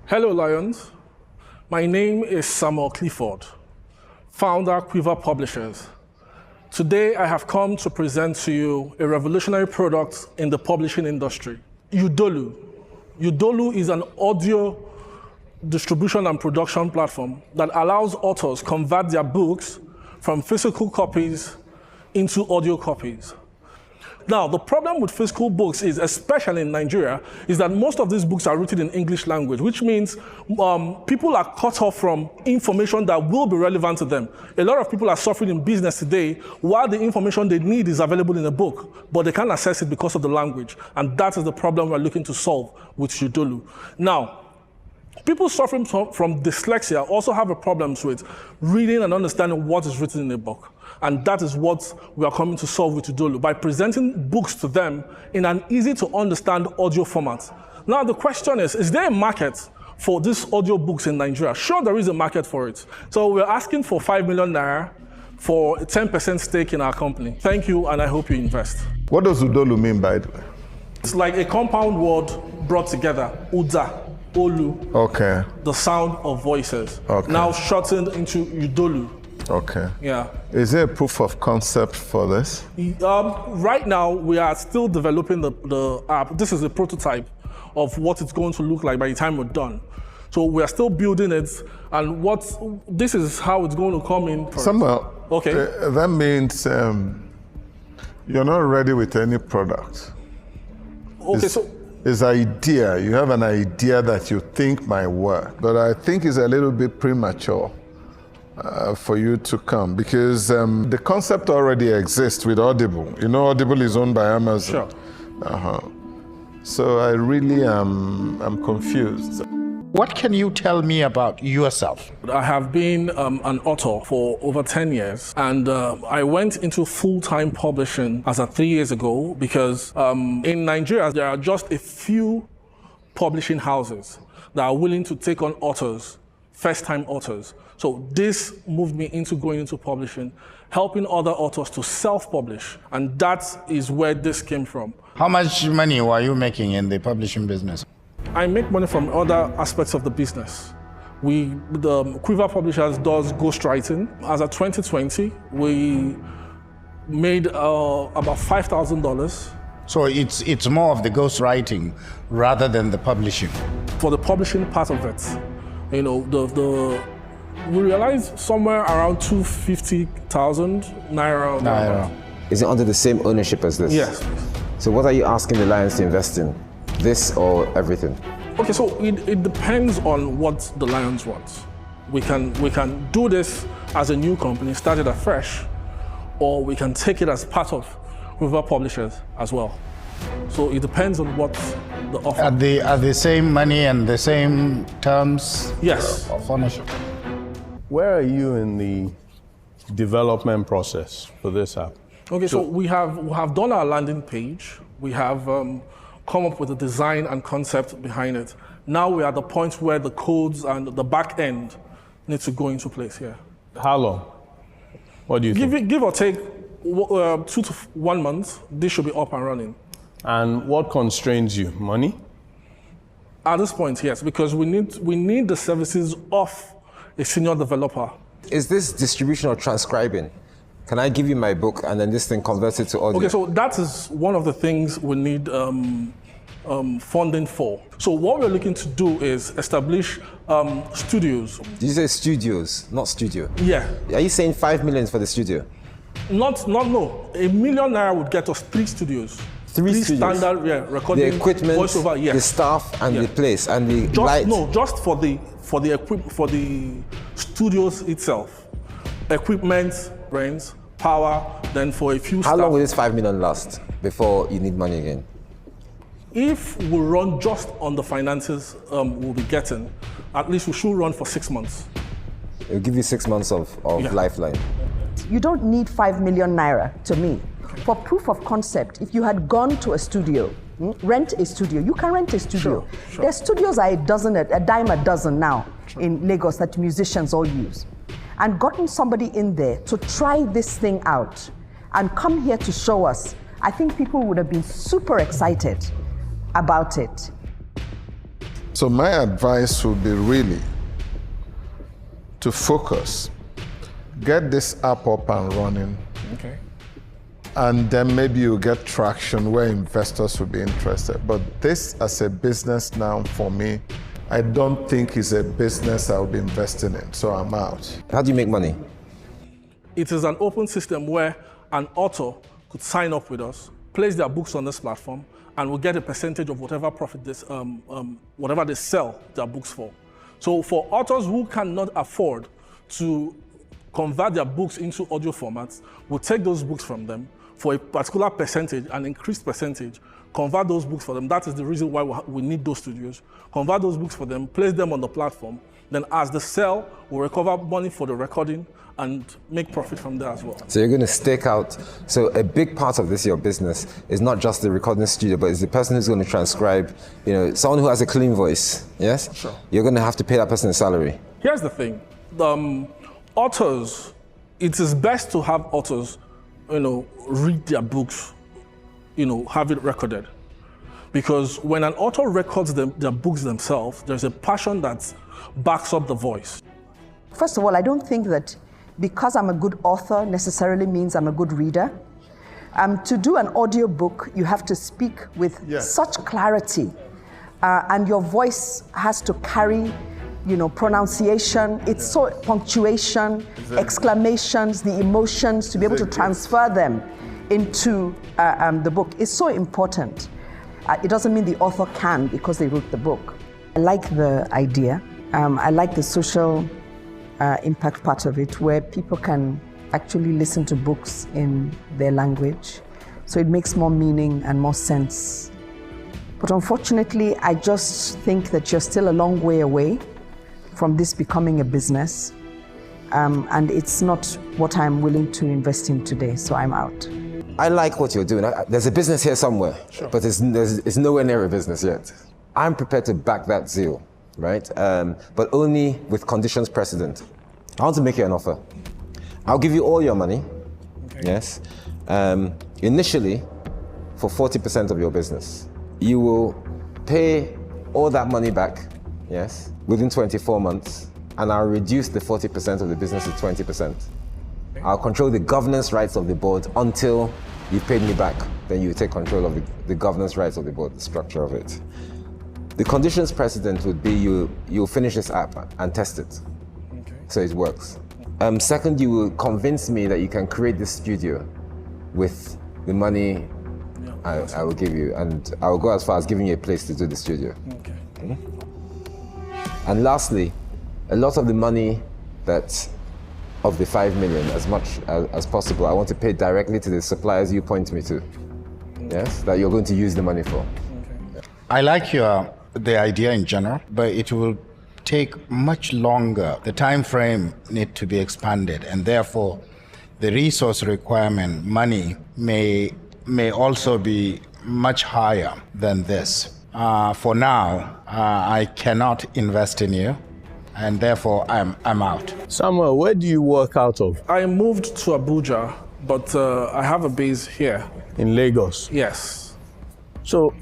Hello, Lions. My name is Samuel Clifford, founder Quiver Publishers. Today, I have come to present to you a revolutionary product in the publishing industry, Udolu. Udolu is an audio distribution and production platform that allows authors convert their books from physical copies into audio copies. Now, the problem with physical books is, especially in Nigeria, is that most of these books are written in English language, which means people are cut off from information that will be relevant to them. A lot of people are suffering in business today while the information they need is available in a book, but they can't access it because of the language. And that is the problem we're looking to solve with Udolu. Now, people suffering from dyslexia also have a problem with reading and understanding what is written in a book. And that is what we are coming to solve with Udolu by presenting books to them in an easy to understand audio format. Now the question is there a market for these audio books in Nigeria? Sure, there is a market for it. So we're asking for 5 million naira for a 10% stake in our company. Thank you, and I hope you invest. What does Udolu mean, by the way? It's like a compound word brought together, Uda. Olu, okay. The sound of voices. Okay. Now shortened into Udolu. Okay. Yeah. Is there a proof of concept for this? Right now, we are still developing the app. This is a prototype of what it's going to look like by the time we're done. So we are still building it, and this is how it's going to come in. Samuel, okay. That means you're not ready with any product. Okay, It's idea. You have an idea that you think might work, but I think it's a little bit premature for you to come, because the concept already exists with Audible. You know, Audible is owned by Amazon. Sure. So I really am confused. What can you tell me about yourself? I have been an author for over 10 years, and I went into full-time publishing as of 3 years ago because in Nigeria, there are just a few publishing houses that are willing to take on authors, first-time authors. So this moved me into going into publishing, helping other authors to self-publish, and that is where this came from. How much money were you making in the publishing business? I make money from other aspects of the business. The Quiver Publishers does ghostwriting. As of 2020, we made about $5,000. So it's more of the ghostwriting rather than the publishing. For the publishing part of it, you know, we realized somewhere around 250,000 naira. Is it under the same ownership as this? Yes. So what are you asking the Lions to invest in? This or everything? Okay, so it depends on what the Lions want. We can do this as a new company, start it afresh, or we can take it as part of Quiver Publishers as well. So it depends on what the offer. Are the same money and the same terms? Yes. Of ownership? Where are you in the development process for this app? Okay, so we have done our landing page. We have come up with a design and concept behind it. Now we are at the point where the codes and the back end need to go into place here. How long? What do you think? Give or take 2 to 1 month, this should be up and running. And what constrains you? Money? At this point, yes, because we need the services of a senior developer. Is this distribution or transcribing? Can I give you my book and then this thing converts it to audio? Okay, so that is one of the things we need funding for. So what we're looking to do is establish studios. Did you say studios, not studio? Yeah. Are you saying 5 million for the studio? No. $1 million naira would get us 3 studios. Three studios? Standard, recording, the equipment, voiceover, yes. the staff, and the place, and the light. No, just for the studios itself. Equipment, brains, power, then for a few How staff. long will this 5 million last before you need money again? If we run just on the finances we'll be getting, at least we should run for 6 months. It'll give you 6 months of lifeline. You don't need 5 million naira to me. For proof of concept, if you had gone to a studio, rent a studio, you can rent a studio. Sure. Their studios are a dime a dozen now in Lagos that musicians all use. And gotten somebody in there to try this thing out and come here to show us, I think people would have been super excited about it. So my advice would be really to focus, get this app up and running, Okay. and then maybe you get traction where investors will be interested. But this as a business now, for me, I don't think is a business I'll be investing in, so I'm out. How do you make money? It is an open system where an author could sign up with us, place their books on this platform, and will get a percentage of whatever profit whatever they sell their books for. So for authors who cannot afford to convert their books into audio formats, we'll take those books from them for a particular percentage, an increased percentage, convert those books for them. That is the reason why we need those studios. Convert those books for them, place them on the platform. Then as they sell, we'll recover money for the recording and make profit from there as well. So you're going to stake out. So a big part of this, your business, is not just the recording studio, but it's the person who's going to transcribe, someone who has a clean voice, yes? Sure. You're going to have to pay that person a salary. Here's the thing. Authors, it is best to have authors, read their books, have it recorded. Because when an author records their books themselves, there's a passion that backs up the voice. First of all, I don't think that because I'm a good author necessarily means I'm a good reader. To do an audio book, you have to speak with such clarity, and your voice has to carry, pronunciation. It's so punctuation, exclamations, the emotions, to be able to transfer them into the book is so important. It doesn't mean the author can because they wrote the book. I like the idea. I like the social impact part of it, where people can actually listen to books in their language. So it makes more meaning and more sense. But unfortunately, I just think that you're still a long way away from this becoming a business. And it's not what I'm willing to invest in today, so I'm out. I like what you're doing. There's a business here somewhere, but it's nowhere near a business yet. I'm prepared to back that zeal, right? But only with conditions precedent. I want to make you an offer. I'll give you all your money, yes, initially for 40% of your business. You will pay all that money back, yes, within 24 months, and I'll reduce the 40% of the business to 20%. I'll control the governance rights of the board until you've paid me back. Then you take control of the governance rights of the board, the structure of it. The conditions precedent would be you'll finish this app and test it, so it works. Second, you will convince me that you can create this studio with the money I will give you, and I will go as far as giving you a place to do the studio. Okay. And lastly, a lot of the money of the 5 million, as much as possible, I want to pay directly to the suppliers you point me to. Yes, that you're going to use the money for. I like the idea in general, but it will take much longer. The time frame need to be expanded, and therefore the resource requirement, money, may also be much higher than this. For now, I cannot invest in you, and therefore I'm out. Samuel, where do you work out of? I moved to Abuja, but I have a base here. In Lagos? Yes. So,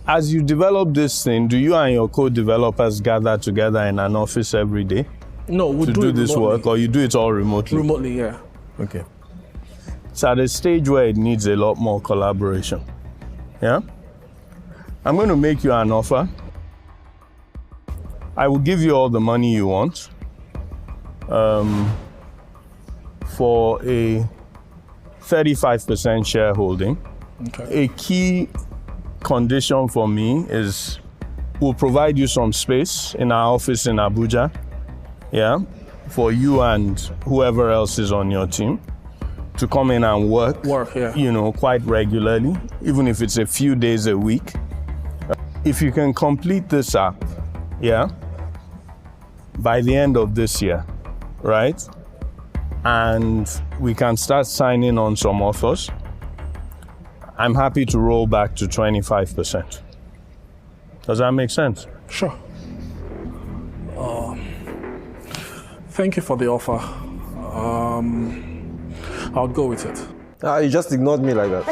as you develop this thing, do you and your co-developers gather together in an office every day? No, we to do it this remotely. work, or you do it all remotely? Remotely, yeah. Okay. It's at a stage where it needs a lot more collaboration. Yeah? I'm going to make you an offer. I will give you all the money you want for a 35% shareholding. Okay. A key condition for me is we'll provide you some space in our office in Abuja, yeah, for you and whoever else is on your team to come in and work, yeah. Quite regularly, even if it's a few days a week. If you can complete this app, yeah, by the end of this year, right? And we can start signing on some offers. I'm happy to roll back to 25%. Does that make sense? Sure. Thank you for the offer. I'll go with it. You just ignored me like that.